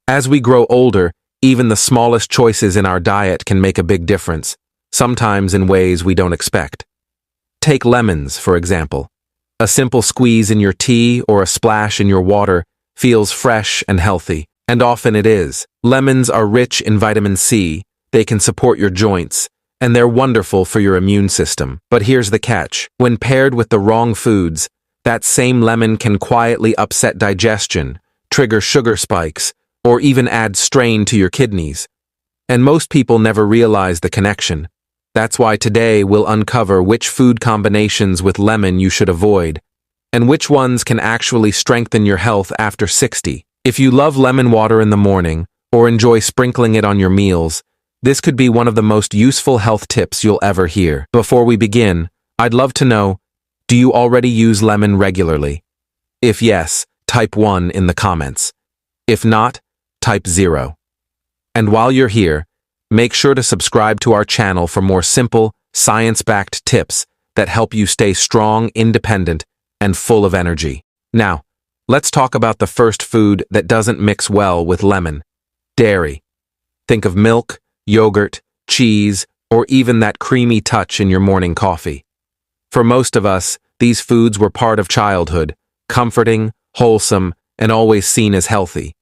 As we grow older, even the smallest choices in our diet can make a big difference, sometimes in ways we don't expect. Take lemons, for example. A simple squeeze in your tea or a splash in your water feels fresh and healthy, and often it is. Lemons are rich in vitamin C, they can support your joints, and they're wonderful for your immune system. But here's the catch. When paired with the wrong foods, that same lemon can quietly upset digestion, trigger sugar spikes, or even add strain to your kidneys. And most people never realize the connection. That's why today we'll uncover which food combinations with lemon you should avoid, and which ones can actually strengthen your health after 60. If you love lemon water in the morning, or enjoy sprinkling it on your meals, this could be one of the most useful health tips you'll ever hear. Before we begin, I'd love to know, do you already use lemon regularly? If yes, type 1 in the comments. If not, type 0. And while you're here, make sure to subscribe to our channel for more simple, science-backed tips that help you stay strong, independent, and full of energy. Now, let's talk about the first food that doesn't mix well with lemon: dairy. Think of milk, yogurt, cheese, or even that creamy touch in your morning coffee. For most of us, these foods were part of childhood, comforting, wholesome, and always seen as healthy.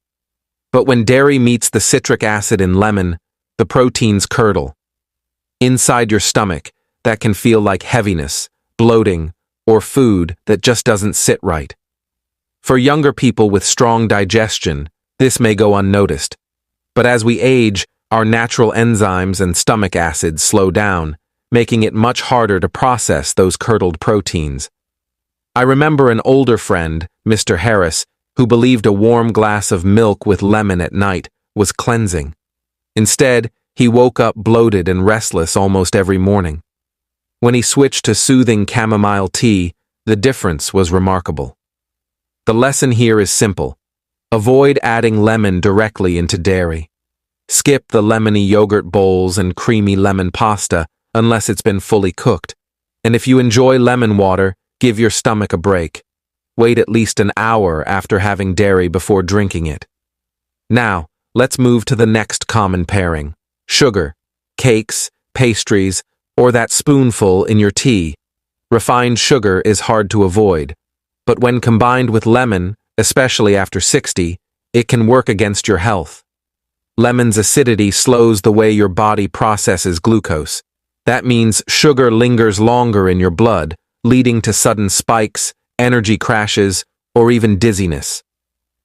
But when dairy meets the citric acid in lemon, the proteins curdle. Inside your stomach, that can feel like heaviness, bloating, or food that just doesn't sit right. For younger people with strong digestion, this may go unnoticed. But as we age, our natural enzymes and stomach acids slow down, making it much harder to process those curdled proteins. I remember an older friend, Mr. Harris, who believed a warm glass of milk with lemon at night was cleansing. Instead, he woke up bloated and restless almost every morning. When he switched to soothing chamomile tea, the difference was remarkable. The lesson here is simple. Avoid adding lemon directly into dairy. Skip the lemony yogurt bowls and creamy lemon pasta unless it's been fully cooked. And if you enjoy lemon water, give your stomach a break. Wait at least an hour after having dairy before drinking it. Now, let's move to the next common pairing: sugar, cakes, pastries, or that spoonful in your tea. Refined sugar is hard to avoid, but when combined with lemon, especially after 60, it can work against your health. Lemon's acidity slows the way your body processes glucose. That means sugar lingers longer in your blood, leading to sudden spikes, energy crashes, or even dizziness.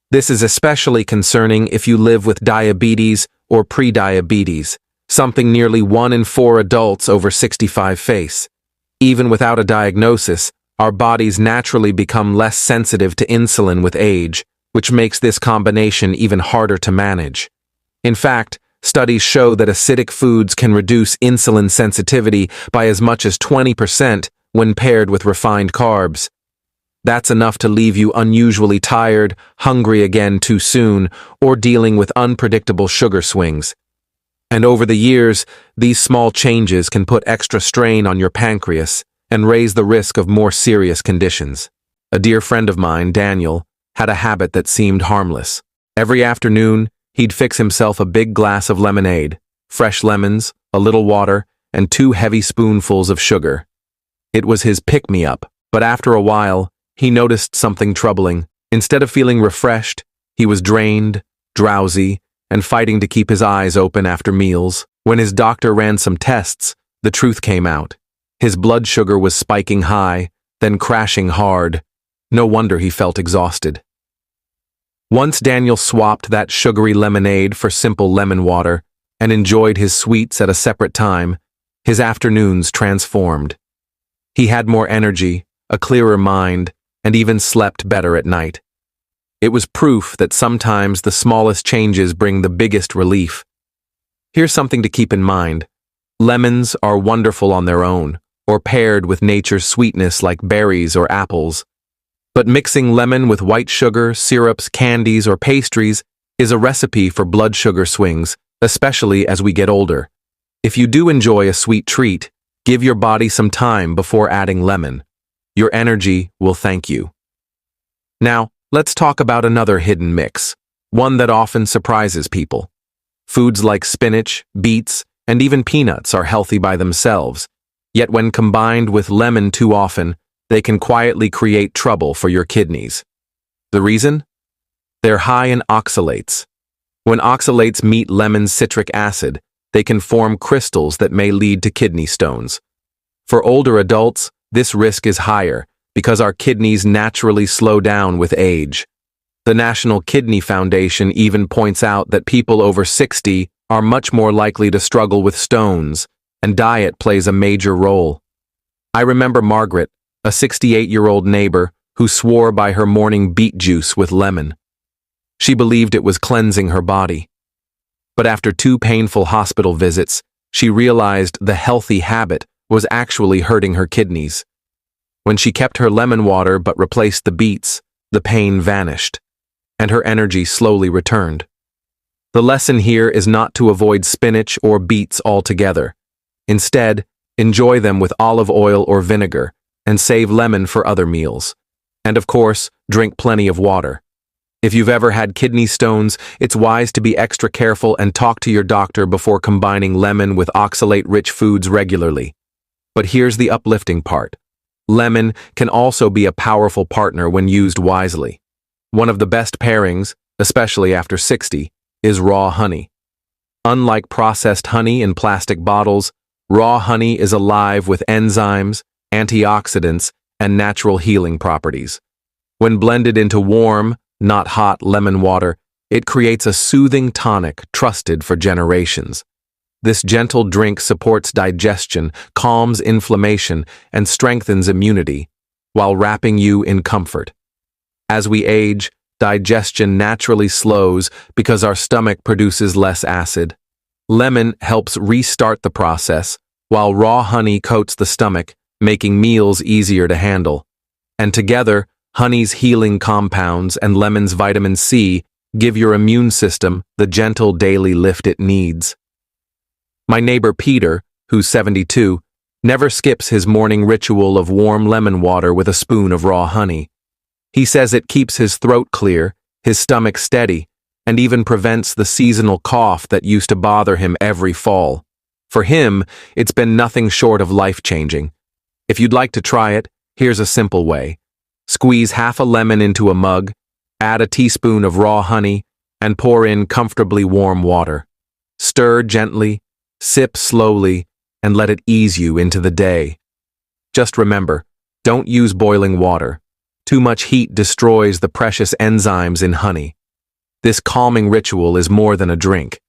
This is especially concerning if you live with diabetes or prediabetes, something nearly 1 in 4 adults over 65 face. Even without a diagnosis, our bodies naturally become less sensitive to insulin with age, which makes this combination even harder to manage. In fact, studies show that acidic foods can reduce insulin sensitivity by as much as 20% when paired with refined carbs. That's enough to leave you unusually tired, hungry again too soon, or dealing with unpredictable sugar swings. And over the years, these small changes can put extra strain on your pancreas and raise the risk of more serious conditions. A dear friend of mine, Daniel, had a habit that seemed harmless. Every afternoon, he'd fix himself a big glass of lemonade, fresh lemons, a little water, and 2 heavy spoonfuls of sugar. It was his pick-me-up, but after a while, he noticed something troubling. Instead of feeling refreshed, he was drained, drowsy, and fighting to keep his eyes open after meals. When his doctor ran some tests, the truth came out. His blood sugar was spiking high, then crashing hard. No wonder he felt exhausted. Once Daniel swapped that sugary lemonade for simple lemon water and enjoyed his sweets at a separate time, his afternoons transformed. He had more energy, a clearer mind, and even slept better at night. It was proof that sometimes the smallest changes bring the biggest relief. Here's something to keep in mind. Lemons are wonderful on their own, or paired with nature's sweetness like berries or apples. But mixing lemon with white sugar, syrups, candies, or pastries is a recipe for blood sugar swings, especially as we get older. If you do enjoy a sweet treat, give your body some time before adding lemon. Your energy will thank you. Now, let's talk about another hidden mix: one that often surprises people. Foods like spinach, beets, and even peanuts are healthy by themselves, yet when combined with lemon too often, they can quietly create trouble for your kidneys. The reason? They're high in oxalates. When oxalates meet lemon's citric acid, they can form crystals that may lead to kidney stones. For older adults, this risk is higher because our kidneys naturally slow down with age. The National Kidney Foundation even points out that people over 60 are much more likely to struggle with stones, and diet plays a major role. I remember Margaret, a 68-year-old neighbor, who swore by her morning beet juice with lemon. She believed it was cleansing her body. But after 2 painful hospital visits, she realized the healthy habit was actually hurting her kidneys. When she kept her lemon water but replaced the beets, the pain vanished, and her energy slowly returned. The lesson here is not to avoid spinach or beets altogether. Instead, enjoy them with olive oil or vinegar, and save lemon for other meals. And of course, drink plenty of water. If you've ever had kidney stones, it's wise to be extra careful and talk to your doctor before combining lemon with oxalate-rich foods regularly. But here's the uplifting part. Lemon can also be a powerful partner when used wisely. One of the best pairings, especially after 60, is raw honey. Unlike processed honey in plastic bottles, raw honey is alive with enzymes, antioxidants, and natural healing properties. When blended into warm, not hot lemon water, it creates a soothing tonic trusted for generations. This gentle drink supports digestion, calms inflammation, and strengthens immunity, while wrapping you in comfort. As we age, digestion naturally slows because our stomach produces less acid. Lemon helps restart the process, while raw honey coats the stomach, making meals easier to handle. And together, honey's healing compounds and lemon's vitamin C give your immune system the gentle daily lift it needs. My neighbor Peter, who's 72, never skips his morning ritual of warm lemon water with a spoon of raw honey. He says it keeps his throat clear, his stomach steady, and even prevents the seasonal cough that used to bother him every fall. For him, it's been nothing short of life-changing. If you'd like to try it, here's a simple way. Squeeze half a lemon into a mug, add a teaspoon of raw honey, and pour in comfortably warm water. Stir gently, sip slowly, and let it ease you into the day. Just remember, don't use boiling water. Too much heat destroys the precious enzymes in honey. This calming ritual is more than a drink.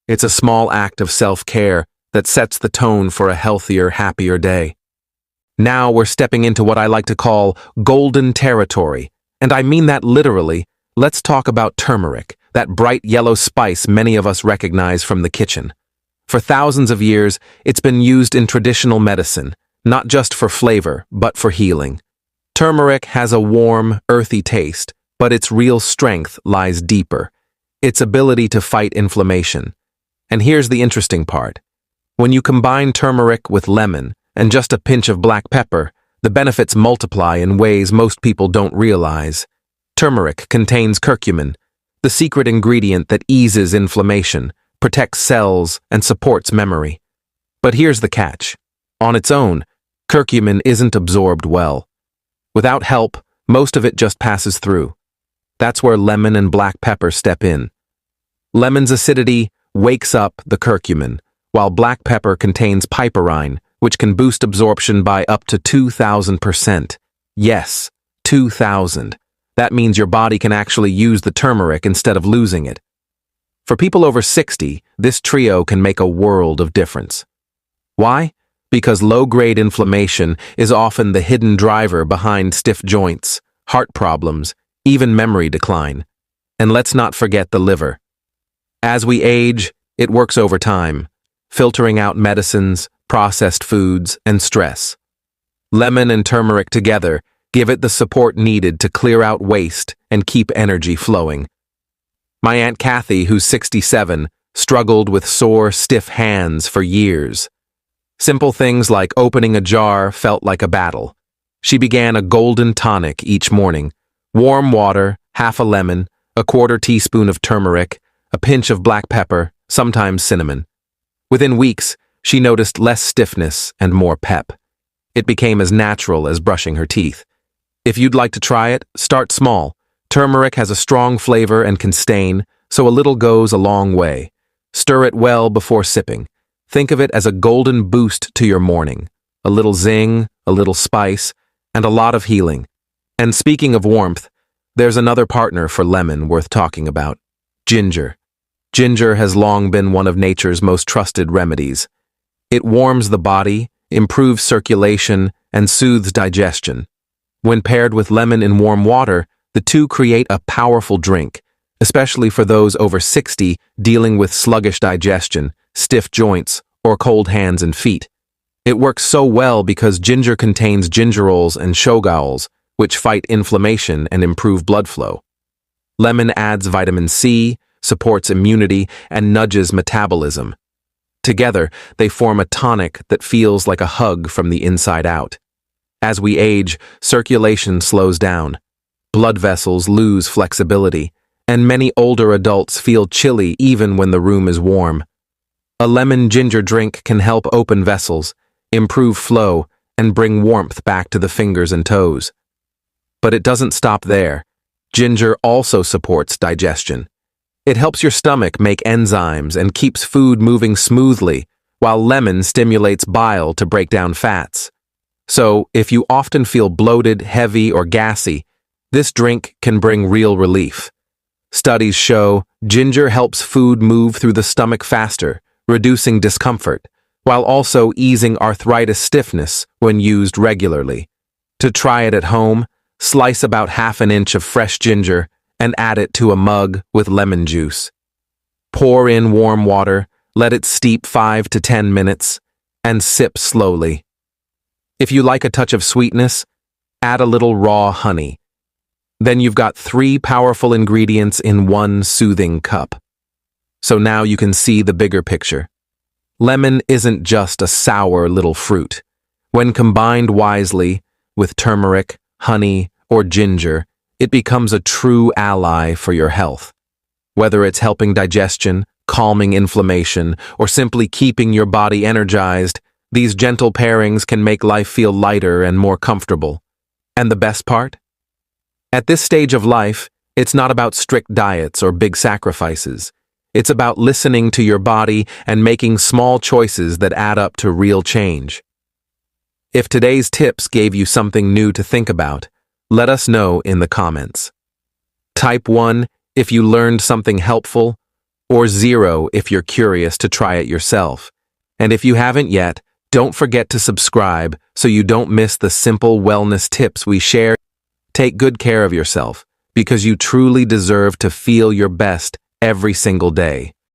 It's a small act of self-care that sets the tone for a healthier, happier day. Now we're stepping into what I like to call golden territory, and I mean that literally. Let's talk about turmeric, that bright yellow spice many of us recognize from the kitchen. For thousands of years, it's been used in traditional medicine, not just for flavor, but for healing. Turmeric has a warm, earthy taste, but its real strength lies deeper, its ability to fight inflammation. And here's the interesting part. When you combine turmeric with lemon and just a pinch of black pepper, the benefits multiply in ways most people don't realize. Turmeric contains curcumin, the secret ingredient that eases inflammation, protects cells, and supports memory. But here's the catch. On its own, curcumin isn't absorbed well. Without help, most of it just passes through. That's where lemon and black pepper step in. Lemon's acidity wakes up the curcumin, while black pepper contains piperine, which can boost absorption by up to 2,000%. Yes, 2,000. That means your body can actually use the turmeric instead of losing it. For people over 60, this trio can make a world of difference. Why? Because low-grade inflammation is often the hidden driver behind stiff joints, heart problems, even memory decline. And let's not forget the liver. As we age, it works overtime, filtering out medicines, processed foods, and stress. Lemon and turmeric together give it the support needed to clear out waste and keep energy flowing. My Aunt Kathy, who's 67, struggled with sore, stiff hands for years. Simple things like opening a jar felt like a battle. She began a golden tonic each morning. Warm water, half a lemon, a quarter teaspoon of turmeric, a pinch of black pepper, sometimes cinnamon. Within weeks, she noticed less stiffness and more pep. It became as natural as brushing her teeth. If you'd like to try it, start small. Turmeric has a strong flavor and can stain, so a little goes a long way. Stir it well before sipping. Think of it as a golden boost to your morning. A little zing, a little spice, and a lot of healing. And speaking of warmth, there's another partner for lemon worth talking about: ginger. Ginger has long been one of nature's most trusted remedies. It warms the body, improves circulation, and soothes digestion. When paired with lemon in warm water, the two create a powerful drink, especially for those over 60 dealing with sluggish digestion, stiff joints, or cold hands and feet. It works so well because ginger contains gingerols and shogaols, which fight inflammation and improve blood flow. Lemon adds vitamin C, supports immunity, and nudges metabolism. Together, they form a tonic that feels like a hug from the inside out. As we age, circulation slows down. Blood vessels lose flexibility, and many older adults feel chilly even when the room is warm. A lemon ginger drink can help open vessels, improve flow, and bring warmth back to the fingers and toes. But it doesn't stop there. Ginger also supports digestion. It helps your stomach make enzymes and keeps food moving smoothly, while lemon stimulates bile to break down fats. So, if you often feel bloated, heavy, or gassy, this drink can bring real relief. Studies show ginger helps food move through the stomach faster, reducing discomfort, while also easing arthritis stiffness when used regularly. To try it at home, slice about half an inch of fresh ginger and add it to a mug with lemon juice. Pour in warm water, let it steep 5 to 10 minutes, and sip slowly. If you like a touch of sweetness, add a little raw honey. Then you've got 3 powerful ingredients in one soothing cup. So now you can see the bigger picture. Lemon isn't just a sour little fruit. When combined wisely with turmeric, honey, or ginger, it becomes a true ally for your health. Whether it's helping digestion, calming inflammation, or simply keeping your body energized, these gentle pairings can make life feel lighter and more comfortable. And the best part? At this stage of life, it's not about strict diets or big sacrifices. It's about listening to your body and making small choices that add up to real change. If today's tips gave you something new to think about, let us know in the comments. Type 1 if you learned something helpful, or 0 if you're curious to try it yourself. And if you haven't yet, don't forget to subscribe so you don't miss the simple wellness tips we share. Take good care of yourself, because you truly deserve to feel your best every single day.